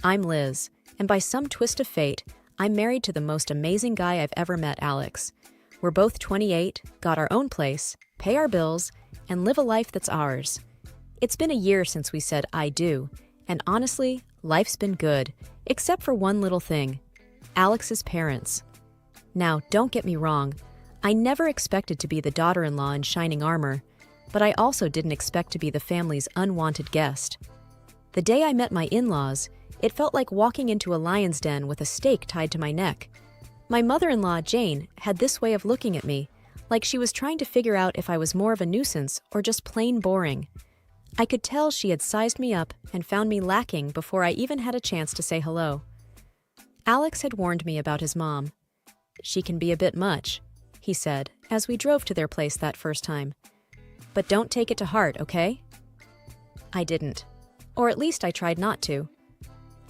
I'm Liz, and by some twist of fate, I'm married to the most amazing guy I've ever met, Alex. We're both 28, got our own place, pay our bills, and live a life that's ours. It's been a year since we said I do, and honestly, life's been good, except for one little thing: Alex's parents. Now, don't get me wrong, I never expected to be the daughter-in-law in shining armor, but I also didn't expect to be the family's unwanted guest. The day I met my in-laws, it felt like walking into a lion's den with a stake tied to my neck. My mother-in-law, Jane, had this way of looking at me, like she was trying to figure out if I was more of a nuisance or just plain boring. I could tell she had sized me up and found me lacking before I even had a chance to say hello. Alex had warned me about his mom. "She can be a bit much," he said, as we drove to their place that first time. "But don't take it to heart, okay?" I didn't. Or at least I tried not to.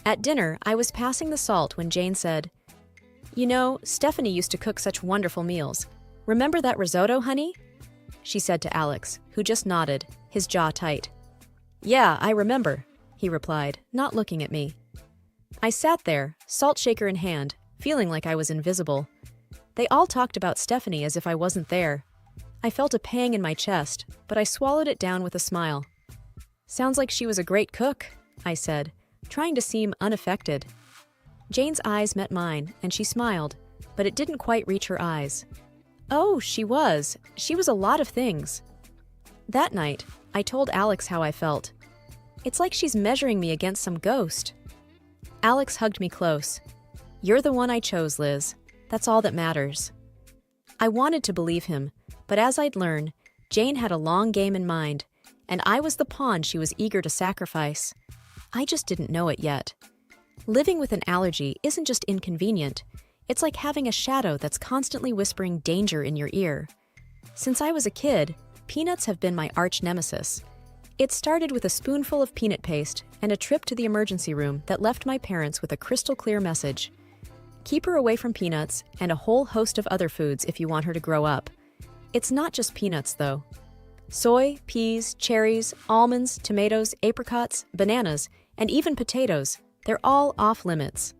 At dinner, I was passing the salt when Jane said, "You know, Stephanie used to cook such wonderful meals. Remember that risotto, honey?" She said to Alex, who just nodded, his jaw tight. "Yeah, I remember," he replied, not looking at me. I sat there, salt shaker in hand, feeling like I was invisible. They all talked about Stephanie as if I wasn't there. I felt a pang in my chest, but I swallowed it down with a smile. "Sounds like she was a great cook," I said, trying to seem unaffected. Jane's eyes met mine, and she smiled, but it didn't quite reach her eyes. "Oh, she was. She was a lot of things." That night, I told Alex how I felt. "It's like she's measuring me against some ghost." Alex hugged me close. "You're the one I chose, Liz. That's all that matters." I wanted to believe him, but as I'd learned, Jane had a long game in mind, and I was the pawn she was eager to sacrifice. I just didn't know it yet. Living with an allergy isn't just inconvenient, it's like having a shadow that's constantly whispering danger in your ear. Since I was a kid, peanuts have been my arch nemesis. It started with a spoonful of peanut paste and a trip to the emergency room that left my parents with a crystal clear message. Keep her away from peanuts and a whole host of other foods if you want her to grow up. It's not just peanuts, though. Soy, peas, cherries, almonds, tomatoes, apricots, bananas, and even potatoes, they're all off limits.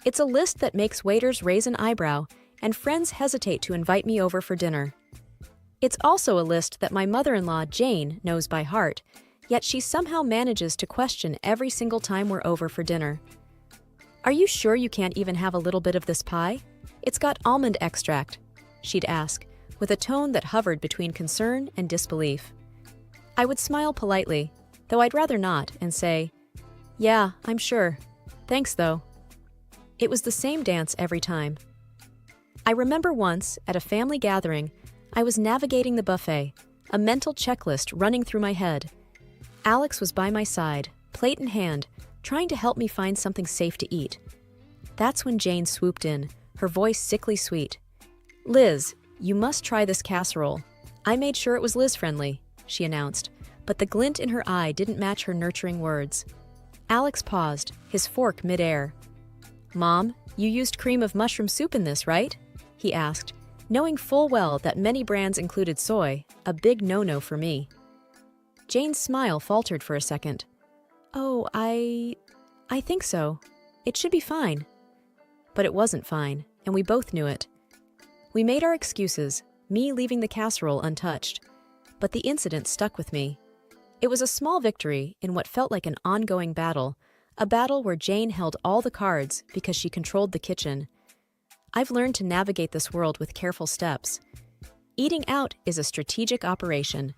It's a list that makes waiters raise an eyebrow and friends hesitate to invite me over for dinner. It's also a list that my mother-in-law, Jane, knows by heart, yet she somehow manages to question every single time we're over for dinner. "Are you sure you can't even have a little bit of this pie? It's got almond extract," she'd ask, with a tone that hovered between concern and disbelief. I would smile politely, though I'd rather not, and say, "Yeah, I'm sure. Thanks, though." It was the same dance every time. I remember once, at a family gathering, I was navigating the buffet, a mental checklist running through my head. Alex was by my side, plate in hand, trying to help me find something safe to eat. That's when Jane swooped in, her voice sickly sweet. "Liz, you must try this casserole. I made sure it was Liz-friendly," she announced, but the glint in her eye didn't match her nurturing words. Alex paused, his fork mid-air. "Mom, you used cream of mushroom soup in this, right?" he asked, knowing full well that many brands included soy, a big no-no for me. Jane's smile faltered for a second. "Oh, I think so. It should be fine." But it wasn't fine, and we both knew it. We made our excuses, me leaving the casserole untouched. But the incident stuck with me. It was a small victory in what felt like an ongoing battle, a battle where Jane held all the cards because she controlled the kitchen. I've learned to navigate this world with careful steps. Eating out is a strategic operation.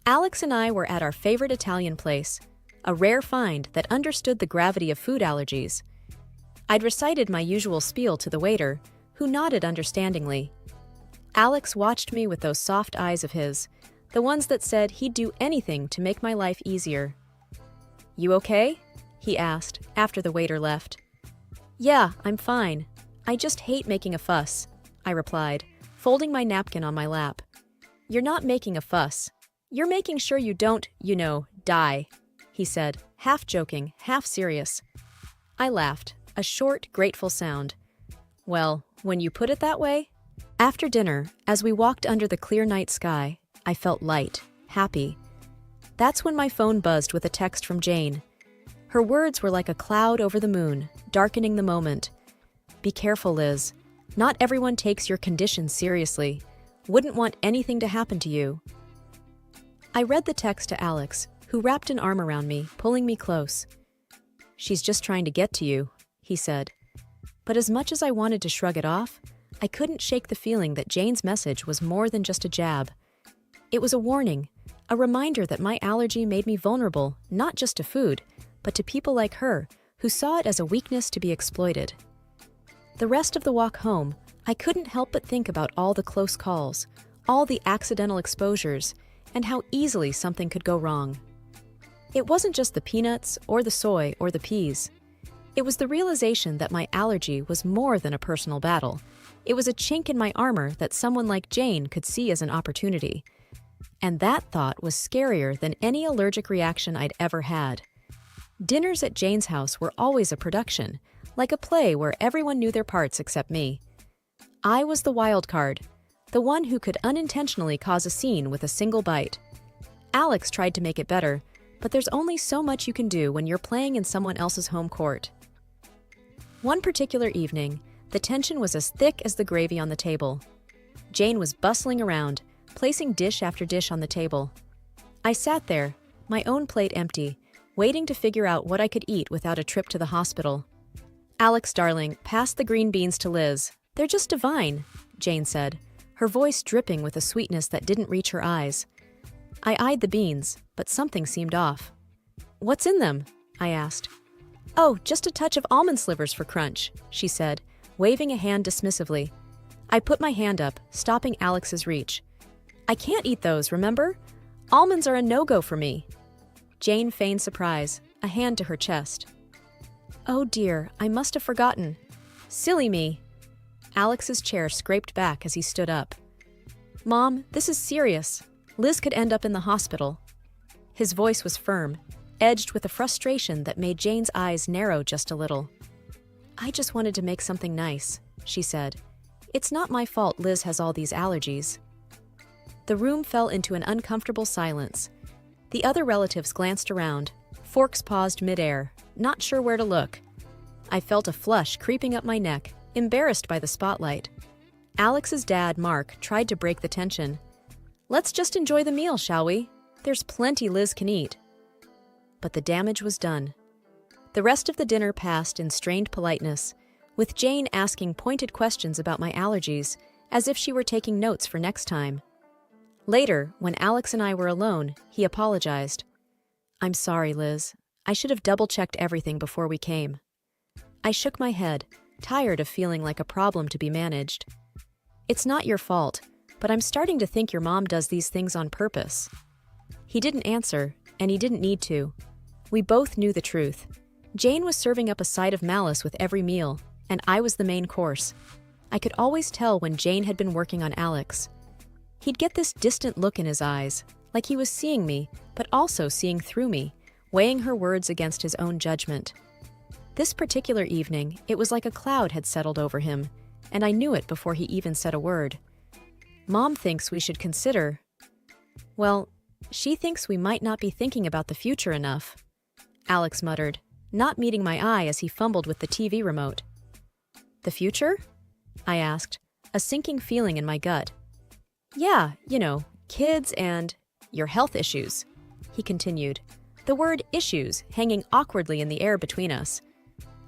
Alex and I were at our favorite Italian place, a rare find that understood the gravity of food allergies. I'd recited my usual spiel to the waiter, who nodded understandingly. Alex watched me with those soft eyes of his, the ones that said he'd do anything to make my life easier. "You okay?" he asked, after the waiter left. "Yeah, I'm fine. I just hate making a fuss," I replied, folding my napkin on my lap. "You're not making a fuss. You're making sure you don't, die," he said, half joking, half serious. I laughed, a short, grateful sound. "Well, when you put it that way." After dinner, as we walked under the clear night sky, I felt light, happy. That's when my phone buzzed with a text from Jane. Her words were like a cloud over the moon, darkening the moment. Be careful, Liz. Not everyone takes your condition seriously. Wouldn't want anything to happen to you. I read the text to Alex, who wrapped an arm around me, pulling me close. She's just trying to get to you, he said. But as much as I wanted to shrug it off, I couldn't shake the feeling that Jane's message was more than just a jab. It was a warning, a reminder that my allergy made me vulnerable, not just to food, but to people like her, who saw it as a weakness to be exploited. The rest of the walk home, I couldn't help but think about all the close calls, all the accidental exposures, and how easily something could go wrong. It wasn't just the peanuts, or the soy, or the peas. It was the realization that my allergy was more than a personal battle. It was a chink in my armor that someone like Jane could see as an opportunity. And that thought was scarier than any allergic reaction I'd ever had. Dinners at Jane's house were always a production, like a play where everyone knew their parts except me. I was the wild card, the one who could unintentionally cause a scene with a single bite. Alex tried to make it better, but there's only so much you can do when you're playing in someone else's home court. One particular evening, the tension was as thick as the gravy on the table. Jane was bustling around, placing dish after dish on the table. I sat there, my own plate empty, waiting to figure out what I could eat without a trip to the hospital. Alex, darling, pass the green beans to Liz. They're just divine, Jane said, her voice dripping with a sweetness that didn't reach her eyes. I eyed the beans, but something seemed off. What's in them? I asked. Oh, just a touch of almond slivers for crunch, she said, waving a hand dismissively. I put my hand up, stopping Alex's reach. I can't eat those, remember? Almonds are a no-go for me. Jane feigned surprise, a hand to her chest. Oh dear, I must have forgotten. Silly me. Alex's chair scraped back as he stood up. Mom, this is serious. Liz could end up in the hospital. His voice was firm, edged with a frustration that made Jane's eyes narrow just a little. I just wanted to make something nice, she said. It's not my fault Liz has all these allergies. The room fell into an uncomfortable silence. The other relatives glanced around, forks paused midair, not sure where to look. I felt a flush creeping up my neck, embarrassed by the spotlight. Alex's dad, Mark, tried to break the tension. Let's just enjoy the meal, shall we? There's plenty Liz can eat. But the damage was done. The rest of the dinner passed in strained politeness, with Jane asking pointed questions about my allergies, as if she were taking notes for next time. Later, when Alex and I were alone, he apologized. I'm sorry, Liz. I should have double-checked everything before we came. I shook my head, tired of feeling like a problem to be managed. It's not your fault, but I'm starting to think your mom does these things on purpose. He didn't answer, and he didn't need to. We both knew the truth. Jane was serving up a side of malice with every meal, and I was the main course. I could always tell when Jane had been working on Alex. He'd get this distant look in his eyes, like he was seeing me, but also seeing through me, weighing her words against his own judgment. This particular evening, it was like a cloud had settled over him, and I knew it before he even said a word. Mom thinks we should consider... Well, she thinks we might not be thinking about the future enough, Alex muttered, not meeting my eye as he fumbled with the TV remote. The future? I asked, a sinking feeling in my gut. Yeah, kids and your health issues, he continued, the word issues hanging awkwardly in the air between us.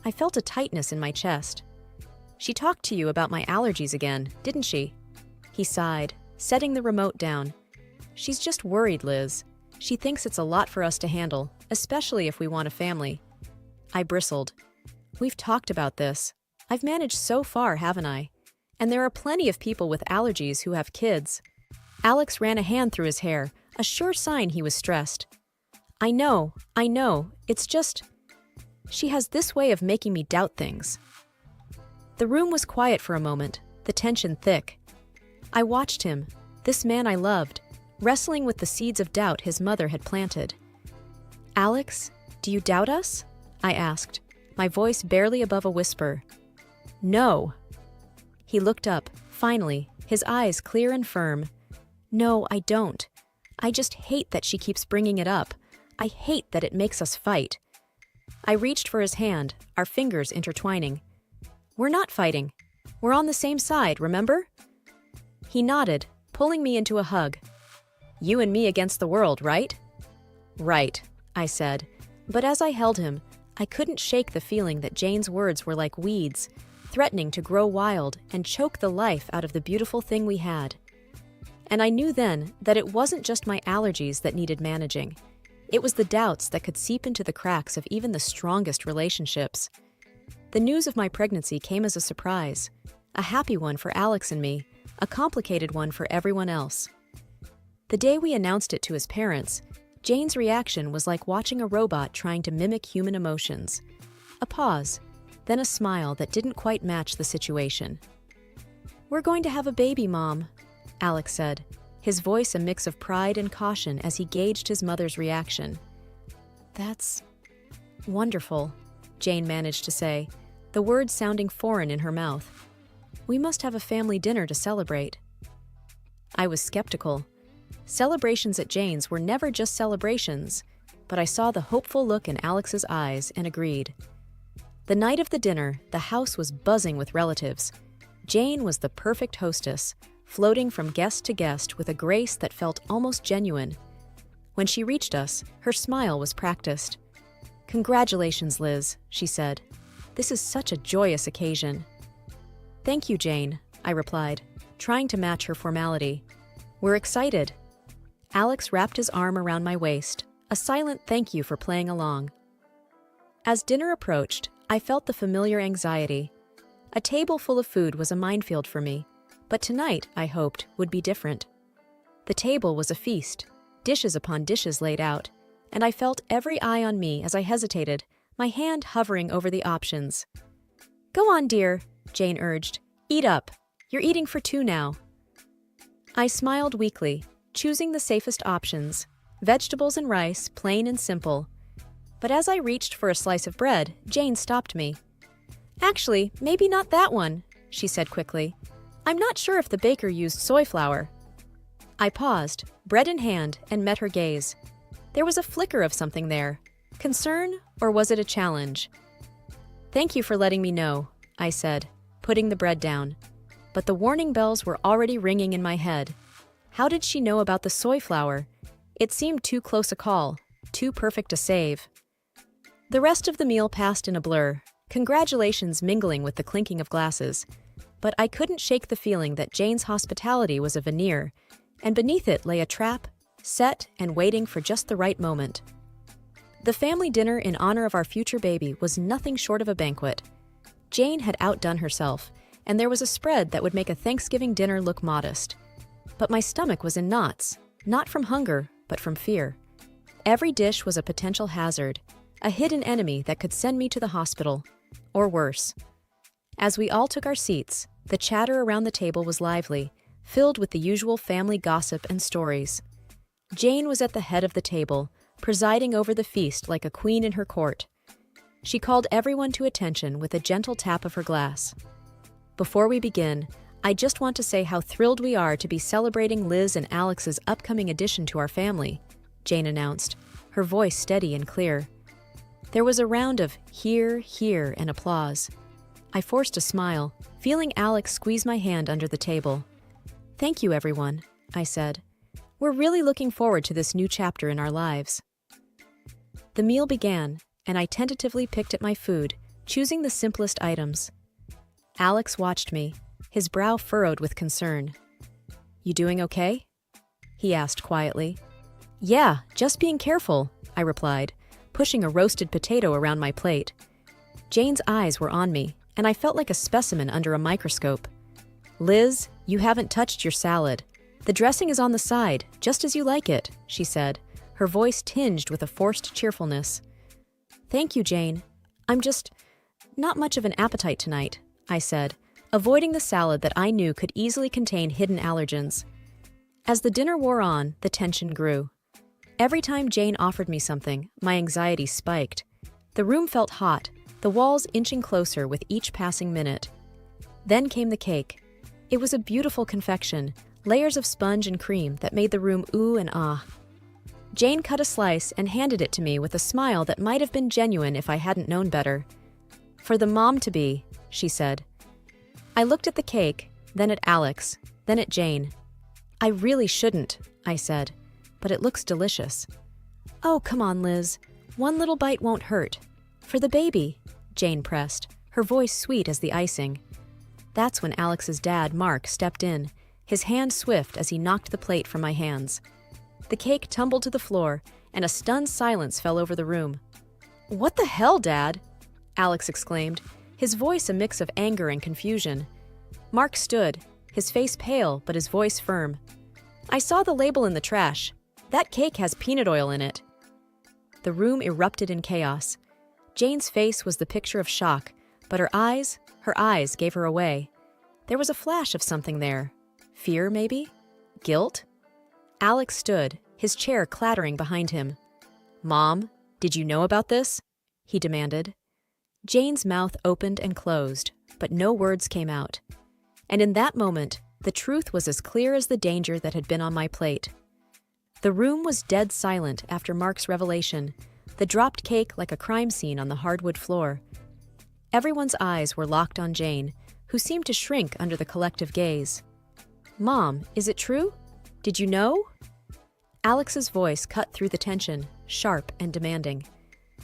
I felt a tightness in my chest. She talked to you about my allergies again, didn't she? He sighed, setting the remote down. She's just worried, Liz. She thinks it's a lot for us to handle, especially if we want a family. I bristled. We've talked about this. I've managed so far, haven't I? And there are plenty of people with allergies who have kids. Alex ran a hand through his hair, a sure sign he was stressed. I know. It's just... She has this way of making me doubt things. The room was quiet for a moment, the tension thick. I watched him, this man I loved, wrestling with the seeds of doubt his mother had planted. Alex, do you doubt us? I asked, my voice barely above a whisper. No. He looked up, finally, his eyes clear and firm. No, I don't. I just hate that she keeps bringing it up. I hate that it makes us fight. I reached for his hand, our fingers intertwining. "We're not fighting. We're on the same side, remember?" He nodded, pulling me into a hug. "You and me against the world, right?" "Right," I said, but as I held him, I couldn't shake the feeling that Jane's words were like weeds, threatening to grow wild and choke the life out of the beautiful thing we had. And I knew then that it wasn't just my allergies that needed managing. It was the doubts that could seep into the cracks of even the strongest relationships. The news of my pregnancy came as a surprise, a happy one for Alex and me, a complicated one for everyone else. The day we announced it to his parents, Jane's reaction was like watching a robot trying to mimic human emotions. A pause, then a smile that didn't quite match the situation. "We're going to have a baby, Mom," Alex said, his voice a mix of pride and caution as he gauged his mother's reaction. "That's wonderful," Jane managed to say, the words sounding foreign in her mouth. "We must have a family dinner to celebrate." I was skeptical. Celebrations at Jane's were never just celebrations, but I saw the hopeful look in Alex's eyes and agreed. The night of the dinner, the house was buzzing with relatives. Jane was the perfect hostess, floating from guest to guest with a grace that felt almost genuine. When she reached us, her smile was practiced. "Congratulations, Liz," she said. "This is such a joyous occasion." "Thank you, Jane," I replied, trying to match her formality. "We're excited." Alex wrapped his arm around my waist, a silent thank you for playing along. As dinner approached, I felt the familiar anxiety. A table full of food was a minefield for me, but tonight, I hoped, would be different. The table was a feast, dishes upon dishes laid out, and I felt every eye on me as I hesitated, my hand hovering over the options. "Go on, dear," Jane urged. "Eat up. You're eating for two now." I smiled weakly, choosing the safest options, vegetables and rice, plain and simple. But as I reached for a slice of bread, Jane stopped me. "Actually, maybe not that one," she said quickly. "I'm not sure if the baker used soy flour." I paused, bread in hand, and met her gaze. There was a flicker of something there. Concern, or was it a challenge? "Thank you for letting me know," I said, putting the bread down. But the warning bells were already ringing in my head. How did she know about the soy flour? It seemed too close a call, too perfect a save. The rest of the meal passed in a blur, congratulations mingling with the clinking of glasses. But I couldn't shake the feeling that Jane's hospitality was a veneer, and beneath it lay a trap, set and waiting for just the right moment. The family dinner in honor of our future baby was nothing short of a banquet. Jane had outdone herself, and there was a spread that would make a Thanksgiving dinner look modest. But my stomach was in knots, not from hunger, but from fear. Every dish was a potential hazard, a hidden enemy that could send me to the hospital, or worse. As we all took our seats, the chatter around the table was lively, filled with the usual family gossip and stories. Jane was at the head of the table, presiding over the feast like a queen in her court. She called everyone to attention with a gentle tap of her glass. "Before we begin, I just want to say how thrilled we are to be celebrating Liz and Alex's upcoming addition to our family," Jane announced, her voice steady and clear. There was a round of hear, hear, and applause. I forced a smile, feeling Alex squeeze my hand under the table. "Thank you, everyone," I said. "We're really looking forward to this new chapter in our lives." The meal began, and I tentatively picked at my food, choosing the simplest items. Alex watched me, his brow furrowed with concern. "You doing okay?" he asked quietly. "Yeah, just being careful," I replied, pushing a roasted potato around my plate. Jane's eyes were on me, and I felt like a specimen under a microscope. "Liz, you haven't touched your salad. The dressing is on the side, just as you like it," she said, her voice tinged with a forced cheerfulness. "Thank you, Jane. I'm just not much of an appetite tonight," I said, avoiding the salad that I knew could easily contain hidden allergens. As the dinner wore on, the tension grew. Every time Jane offered me something, my anxiety spiked. The room felt hot, the walls inching closer with each passing minute. Then came the cake. It was a beautiful confection, layers of sponge and cream that made the room ooh and ah. Jane cut a slice and handed it to me with a smile that might have been genuine if I hadn't known better. "For the mom-to-be," she said. I looked at the cake, then at Alex, then at Jane. "I really shouldn't," I said, "but it looks delicious." "Oh, come on, Liz. One little bite won't hurt. For the baby," Jane pressed, her voice sweet as the icing. That's when Alex's dad, Mark, stepped in, his hand swift as he knocked the plate from my hands. The cake tumbled to the floor, and a stunned silence fell over the room. "What the hell, Dad?" Alex exclaimed, his voice a mix of anger and confusion. Mark stood, his face pale but his voice firm. "I saw the label in the trash. That cake has peanut oil in it." The room erupted in chaos. Jane's face was the picture of shock, but her eyes gave her away. There was a flash of something there. Fear, maybe? Guilt? Alex stood, his chair clattering behind him. "Mom, did you know about this?" he demanded. Jane's mouth opened and closed, but no words came out. And in that moment, the truth was as clear as the danger that had been on my plate. The room was dead silent after Mark's revelation, the dropped cake like a crime scene on the hardwood floor. Everyone's eyes were locked on Jane, who seemed to shrink under the collective gaze. "Mom, is it true? Did you know?" Alex's voice cut through the tension, sharp and demanding.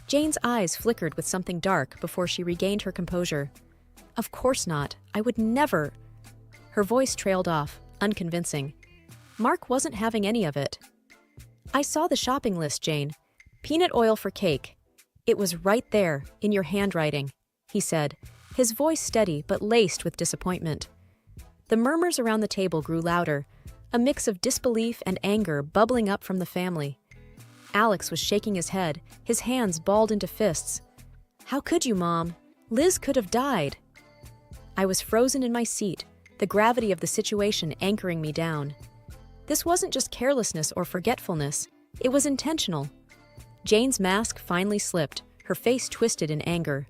Jane's eyes flickered with something dark before she regained her composure. "Of course not. I would never." Her voice trailed off, unconvincing. Mark wasn't having any of it. "I saw the shopping list, Jane. Peanut oil for cake. It was right there, in your handwriting," he said, his voice steady but laced with disappointment. The murmurs around the table grew louder, a mix of disbelief and anger bubbling up from the family. Alex was shaking his head, his hands balled into fists. "How could you, Mom? Liz could have died." I was frozen in my seat, the gravity of the situation anchoring me down. This wasn't just carelessness or forgetfulness, it was intentional. Jane's mask finally slipped, her face twisted in anger.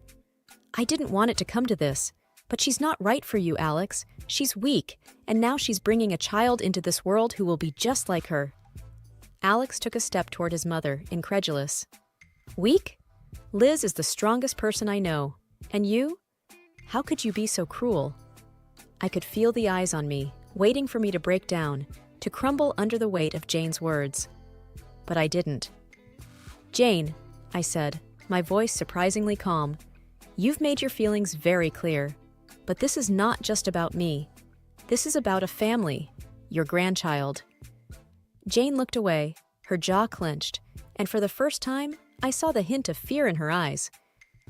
"I didn't want it to come to this, but she's not right for you, Alex. She's weak, and now she's bringing a child into this world who will be just like her." Alex took a step toward his mother, incredulous. "Weak? Liz is the strongest person I know. And you? How could you be so cruel?" I could feel the eyes on me, waiting for me to break down, to crumble under the weight of Jane's words. But I didn't. "Jane," I said, my voice surprisingly calm, "you've made your feelings very clear. But this is not just about me. This is about a family, your grandchild." Jane looked away, her jaw clenched, and for the first time, I saw the hint of fear in her eyes.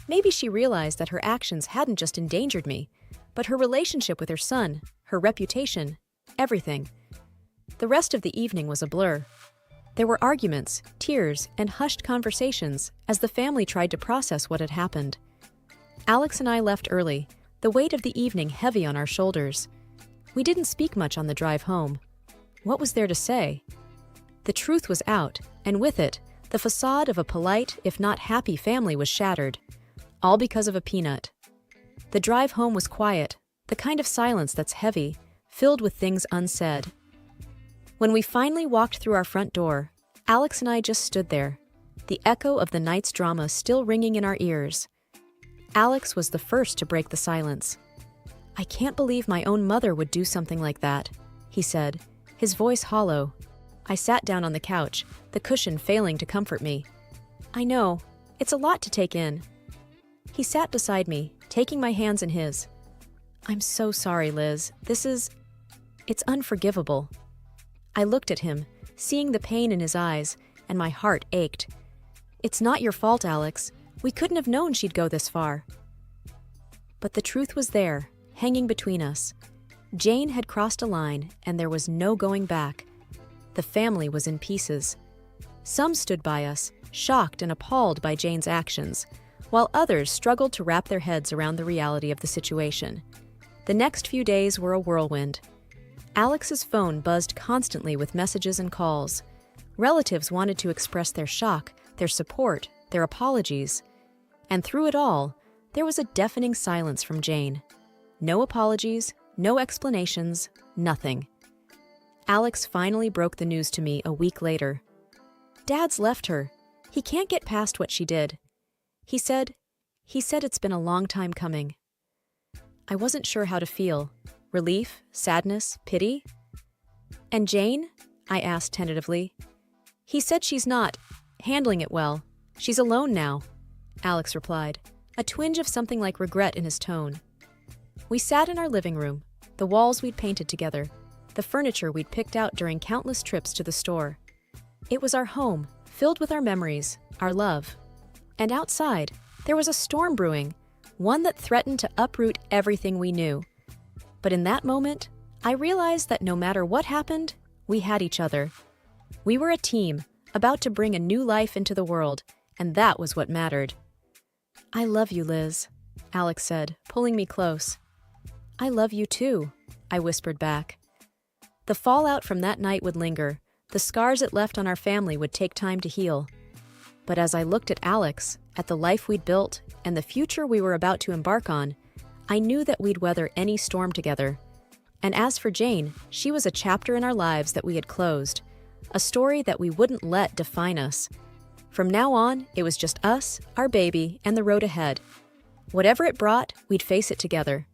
Maybe she realized that her actions hadn't just endangered me, but her relationship with her son, her reputation, everything. The rest of the evening was a blur. There were arguments, tears, and hushed conversations as the family tried to process what had happened. Alex and I left early, the weight of the evening heavy on our shoulders. We didn't speak much on the drive home. What was there to say? The truth was out, and with it, the facade of a polite, if not happy family was shattered. All because of a peanut. The drive home was quiet, the kind of silence that's heavy, filled with things unsaid. When we finally walked through our front door, Alex and I just stood there, the echo of the night's drama still ringing in our ears. Alex was the first to break the silence. "I can't believe my own mother would do something like that," he said, his voice hollow. I sat down on the couch, the cushion failing to comfort me. "I know, it's a lot to take in." He sat beside me, taking my hands in his. "I'm so sorry, Liz. It's unforgivable." I looked at him, seeing the pain in his eyes, and my heart ached. "It's not your fault, Alex. We couldn't have known she'd go this far." But the truth was there, hanging between us. Jane had crossed a line, and there was no going back. The family was in pieces. Some stood by us, shocked and appalled by Jane's actions, while others struggled to wrap their heads around the reality of the situation. The next few days were a whirlwind. Alex's phone buzzed constantly with messages and calls. Relatives wanted to express their shock, their support, their apologies. And through it all, there was a deafening silence from Jane. No apologies, no explanations, nothing. Alex finally broke the news to me a week later. Dad's left her. He can't get past what she did. He said it's been a long time coming. I wasn't sure how to feel. Relief, sadness, pity? And Jane? I asked tentatively. He said she's not handling it well. She's alone now, Alex replied, a twinge of something like regret in his tone. We sat in our living room, the walls we'd painted together, the furniture we'd picked out during countless trips to the store. It was our home, filled with our memories, our love. And outside, there was a storm brewing, one that threatened to uproot everything we knew. But in that moment, I realized that no matter what happened, we had each other. We were a team, about to bring a new life into the world, and that was what mattered. I love you, Liz, Alex said, pulling me close. I love you too, I whispered back. The fallout from that night would linger. The scars it left on our family would take time to heal. But as I looked at Alex, at the life we'd built, and the future we were about to embark on, I knew that we'd weather any storm together. And as for Jane, she was a chapter in our lives that we had closed, a story that we wouldn't let define us. From now on, it was just us, our baby, and the road ahead. Whatever it brought, we'd face it together,